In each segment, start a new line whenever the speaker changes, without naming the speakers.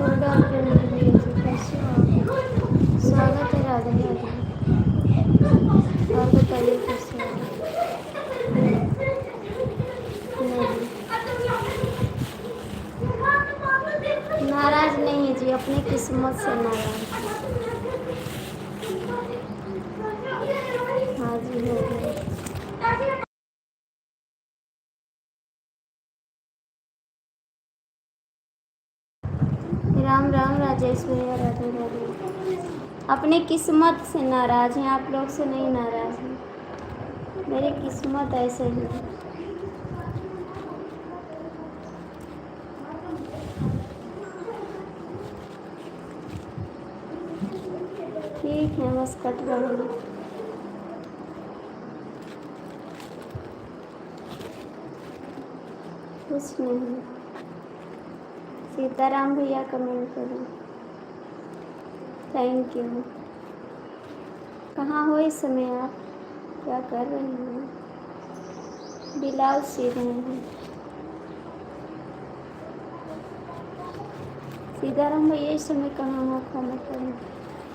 Good afternoon भैया जी, कैसे हो आप? स्वागत है। राधे राधे। और बताइए कैसे हो? नहीं, नाराज नहीं है जी, अपनी किस्मत से नाराज है। हाँ जी, हो गया। राम राम राजेश भैया, राधे राधे। अपनी किस्मत से नाराज हैं, आप लोग से नहीं नाराज हैं। मेरी किस्मत ऐसे ही है। ठीक है, बस कट रहा है। कुछ नहीं। सीताराम भैया कमेंट करो। Thank you. कहाँ हो इस समय आप? क्या कर रहे हैं? बिलाल सी रहे हैं। सीताराम भैया इस समय कहाँ हो? खाना खाने?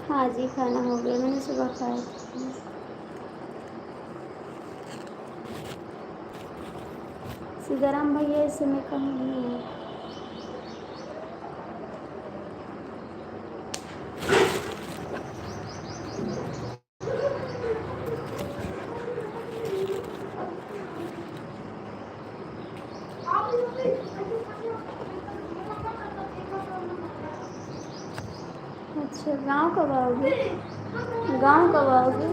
हाँ जी, खाना हो गया, मैंने सुबह खाया था। सीताराम भैया इस समय कहाँ हैं? अच्छा, गांव कब आओगे? गांव कब आओगे?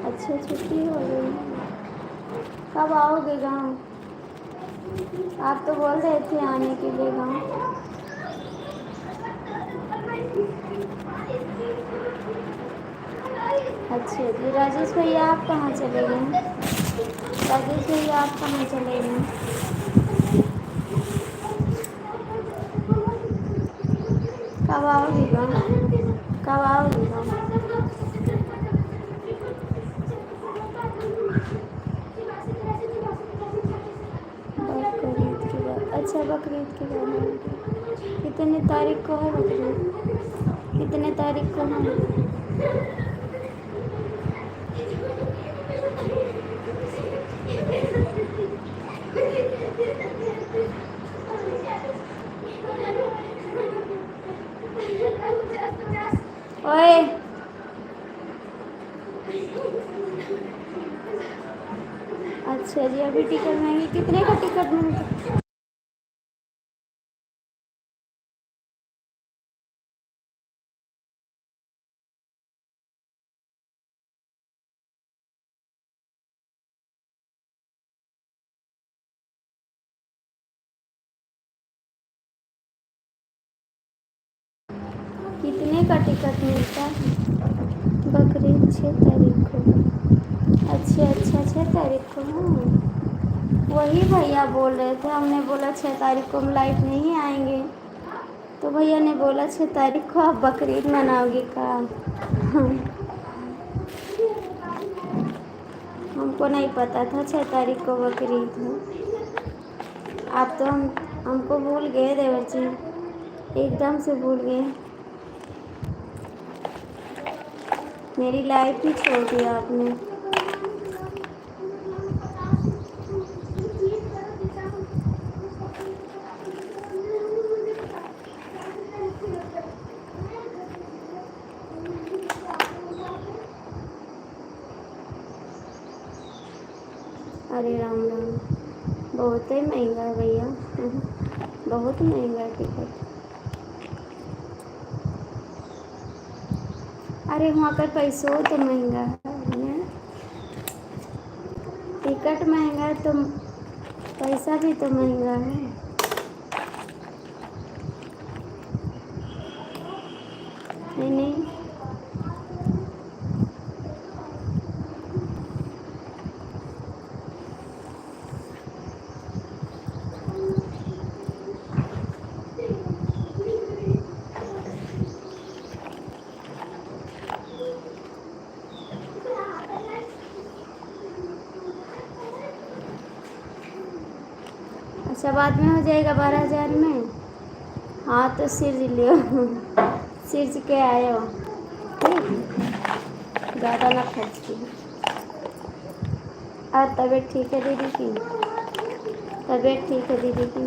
अच्छा, छुट्टी हो गई। कब आओगे गांव? आप तो बोल रहे थे आने के लिए गांव। अच्छा जी, राजेश भैया आप कहाँ चले गए? राजेश भैया आप कहाँ चले गए? कब आओगे गांव? कब आओगे गांव? बकरीद के बाद? अच्छा, बकरीद के बाद आओगे। कितने तारीख को है बकरीद? कितने तारीख को है? ओए, अच्छा जी, अभी टिकट महंगी। कितने का टिकट मिलता? कितने का टिकट मिलता है? बकरीद 6 तारीख को। अच्छा अच्छा, 6 तारीख को। हाँ, वही भैया बोल रहे थे। हमने बोला 6 तारीख को हम लाइट नहीं आएंगे, तो भैया ने बोला 6 तारीख को आप बकरीद मनाओगे का? हाँ, हमको नहीं पता था 6 तारीख को बकरीद है। आप तो हमको भूल गए देवर जी, एकदम से भूल गए। मेरी लाइफ ही छोड़ दिया आपने। अरे राम राम, बहुत ही महंगा है भैया। बहुत महंगा है टिकट। अरे वहाँ का पैसों तो महंगा है। टिकट महंगा है तो पैसा भी तो महंगा है। नहीं, अच्छा बाद में हो जाएगा 12,000 में। हाँ तो सिर्ज लियो सिर्ज के आयो ठीक, ज़्यादा ना खर्च की। और तबीयत ठीक है दीदी की? तबीयत ठीक है दीदी की?